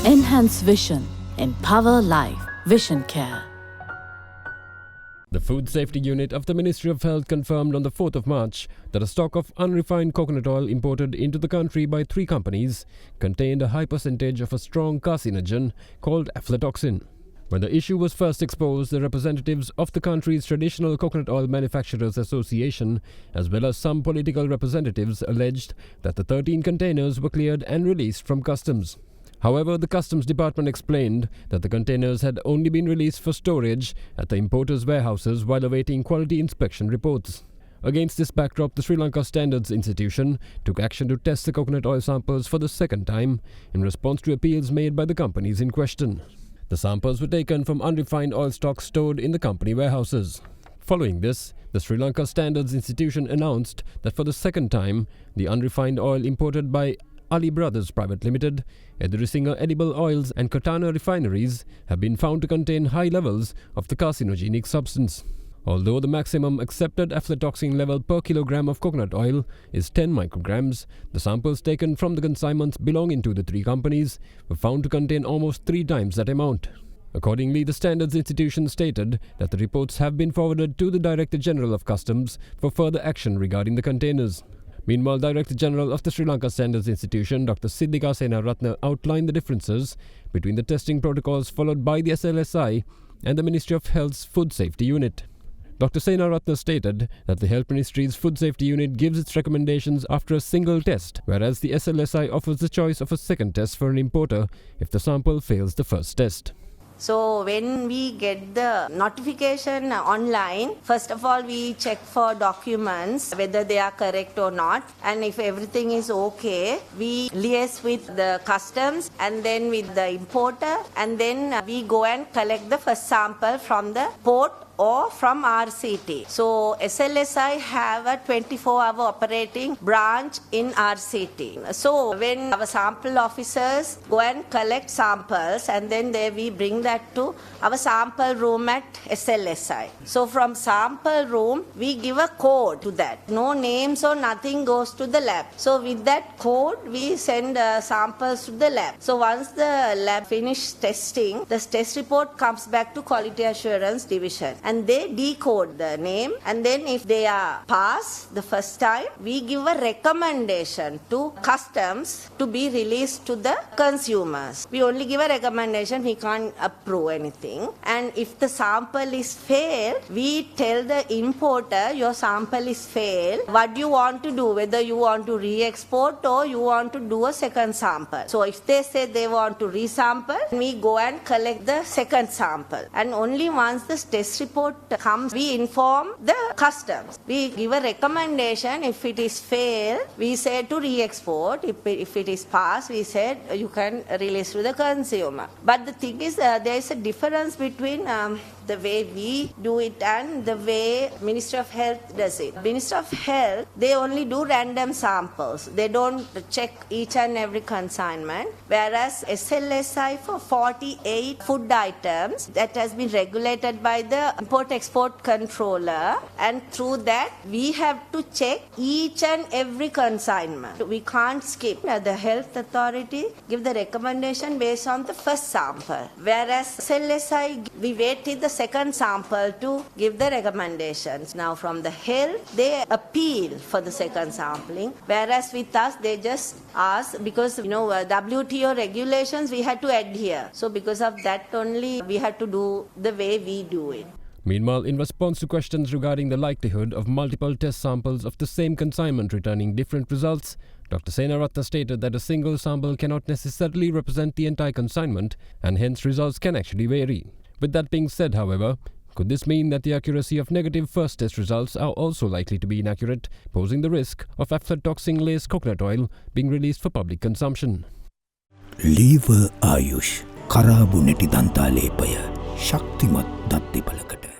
Enhance vision. Empower life. Vision Care. The Food Safety Unit of the Ministry of Health confirmed on the 4th of March that a stock of unrefined coconut oil imported into the country by 3 companies contained a high percentage of a strong carcinogen called aflatoxin. When the issue was first exposed, the representatives of the country's Traditional Coconut Oil Manufacturers Association, as well as some political representatives, alleged that the 13 containers were cleared and released from customs. However, the Customs Department explained that the containers had only been released for storage at the importers' warehouses while awaiting quality inspection reports. Against this backdrop, the Sri Lanka Standards Institution took action to test the coconut oil samples for the second time in response to appeals made by the companies in question. The samples were taken from unrefined oil stocks stored in the company warehouses. Following this, the Sri Lanka Standards Institution announced that for the second time, the unrefined oil imported by Ali Brothers Private Limited, Edrisinghe Edible Oils and Katana refineries have been found to contain high levels of the carcinogenic substance. Although the maximum accepted aflatoxin level per kilogram of coconut oil is 10 micrograms, the samples taken from the consignments belonging to the 3 companies were found to contain almost 3 times that amount. Accordingly, the Standards Institution stated that the reports have been forwarded to the Director General of Customs for further action regarding the containers. Meanwhile, Director General of the Sri Lanka Standards Institution, Dr. Siddhika Senaratne, outlined the differences between the testing protocols followed by the SLSI and the Ministry of Health's Food Safety Unit. Dr. Senaratne stated that the Health Ministry's Food Safety Unit gives its recommendations after a single test, whereas the SLSI offers the choice of a second test for an importer if the sample fails the first test. So when we get the notification online, first of all we check for documents, whether they are correct or not, and if everything is okay, we liaise with the customs and then with the importer, and then we go and collect the first sample from the port or from RCT. So SLSI have a 24-hour operating branch in RCT. So when our sample officers go and collect samples, and then we bring that to our sample room at SLSI. So from sample room, we give a code to that. No names or nothing goes to the lab. So with that code, we send samples to the lab. So once the lab finish testing, the test report comes back to Quality Assurance Division, and they decode the name, and then if they are passed the first time, we give a recommendation to customs to be released to the consumers. We only give a recommendation, we can't approve anything. And if the sample is failed, we tell the importer, your sample is failed, what do you want to do, whether you want to re-export or you want to do a second sample. So if they say they want to resample, we go and collect the second sample, and only once the test report comes, we inform the customs. We give a recommendation. If it is failed, we say to re-export. If it is passed, we said you can release to the consumer. But the thing is, there is a difference between the way we do it and the way Ministry of Health does it. Ministry of Health, they only do random samples. They don't check each and every consignment. Whereas SLSI for 48 food items, that has been regulated by the Import-Export Controller, and through that we have to check each and every consignment. We can't skip. The Health Authority give the recommendation based on the first sample. Whereas SLSI, we wait till the second sample to give the recommendations. Now from the health, they appeal for the second sampling, whereas with us they just ask, because WTO regulations we had to adhere. So because of that only we had to do the way we do it. Meanwhile, in response to questions regarding the likelihood of multiple test samples of the same consignment returning different results, Dr. Senaratne stated that a single sample cannot necessarily represent the entire consignment, and hence results can actually vary. With that being said, however, could this mean that the accuracy of negative first test results are also likely to be inaccurate, posing the risk of aflatoxin-laced coconut oil being released for public consumption? Lever Ayush Karabu Neti Danta Lepaya Shaktimat Datti Palakata